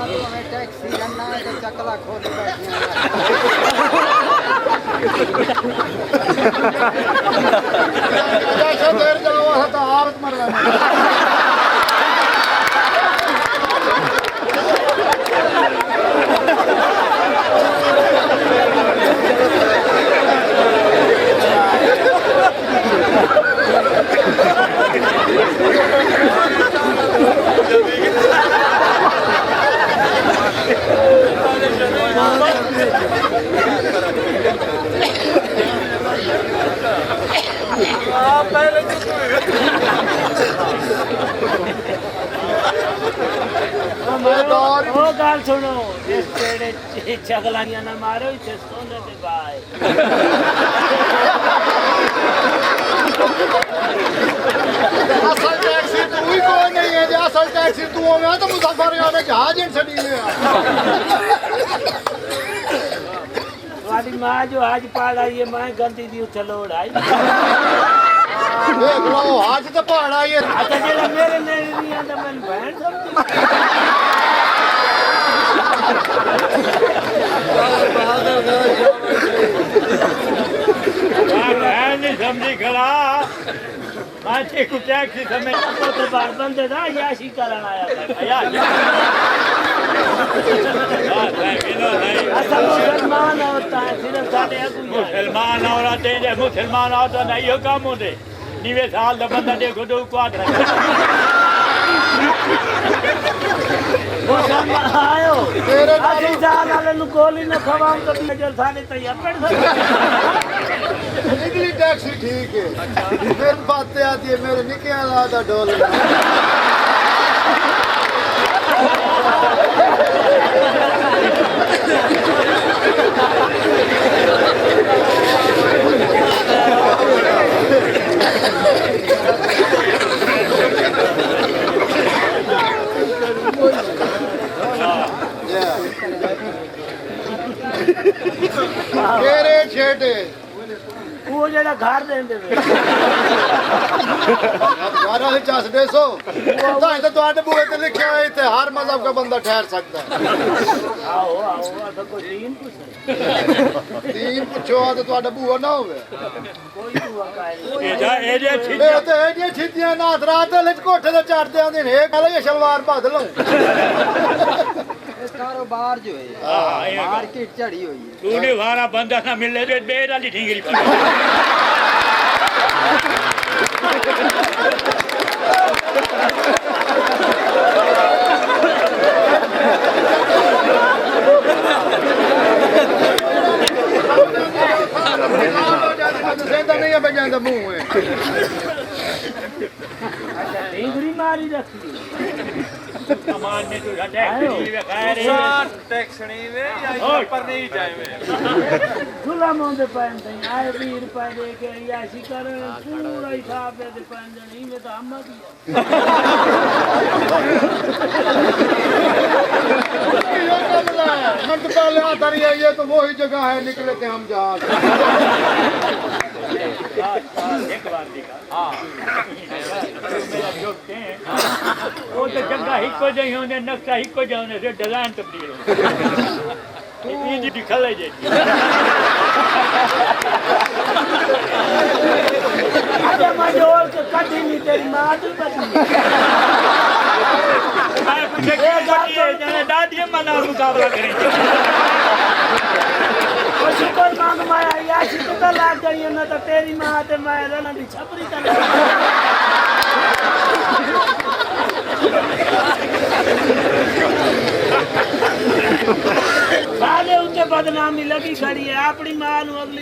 taxi करना है तो चकला खोल देर जाओ तो औरत मर गल सुनो जिस पेड़े चगलानियां ना मारो इसे सोने दे बाय असल टैक्सी तू ही कोई नहीं है असल टैक्सी तू हो तो मुसाफिर ने जहाज इन छड़ी में वाली मां जो आज पाड़ आई है मैं गंदी दी चलोड़ आई देख लो आज तो पहाड़ आई है अच्छा जेड़ा मेरे नहीं आंदा मैं बहन समझी नहीं समझी खड़ा माचे को टैक्सी समय तो बार बंदे था याशी करन आया था मुसलमान होता है सिर्फ साढ़े मुसलमान औरत है मुसलमान औरत नहीं हो काम होते निवे साल दा बंदा देखो तो क्वाड मुसलमान आयो तेरे नाल साल वाले नु गोली न खवाम तो नजर साले तैयार पड़ निकली टैक्सी ठीक है फिर बातें आती है मेरे निके वाला दा डोल तेरे छेटे वो जेड़ा घर देंदे वे यार वाले चस देसो तां तो ਤੁਹਾਡੇ ਬੂਹੇ ਤੇ ਲਿਖਿਆ ਹੈ ਇੱਥੇ ਹਰ ਮਜ਼ਹਬ ਦਾ ਬੰਦਾ ਠਹਿਰ ਸਕਦਾ ਹੈ आओ आओ तो कोई दीन पूछ ਦੀਨ ਪੁੱਛੋ ਆ ਤੇ ਤੁਹਾਡਾ ਬੂਹਾ ਨਾ ਹੋਵੇ कोई हुआ काहे ਇਹ ਤੇ ਇਹਦੀਆਂ ਛਿੱਤੀਆਂ ਨਾਥ ਰਾਤ ਦੇ ਵਿੱਚ ਕੋਠੇ ਤੇ ਚੜਦੇ ਆਉਂਦੇ ਨੇ ਇਹ ਕਹਿੰਦਾ ਇਹ ਸ਼ਲਵਾਰ ਭੱਜ ਲਓ कारोबार जो है मार्केट चढ़ी हुई है तूने वारा बंदा ना मिले तो बेड़ वाली ठींगरी नहीं है बजाने मुंह है ठींगरी मारी रखी सामान में तू टैक्सनी में या पर नहीं जाए में झूला मोंदे पैंदे आए 20 रुपए दे के याशी कर पूरा हिसाब दे पैंदे नहीं में तो अम्मा दी हम तो पहले आता रही है ये तो वही जगह है निकले थे हम जहाँ एक बार देखा वो तो जगह हिको जही होने नक्शा हिको जाने से डिजाइन तब्दील हो ये दिखल है जी अरे मजोल के कटी नहीं तेरी मां तू बची मैं पूछे क्या कटी है जाने दादी मना मुकाबला करेंगे शुक्र मांग माया याशी तो लाग गई ना तो तेरी मां ते मैं रहना दी छपरी कर साले उनके बदनामी लगी खड़ी है अपनी मां नु अगली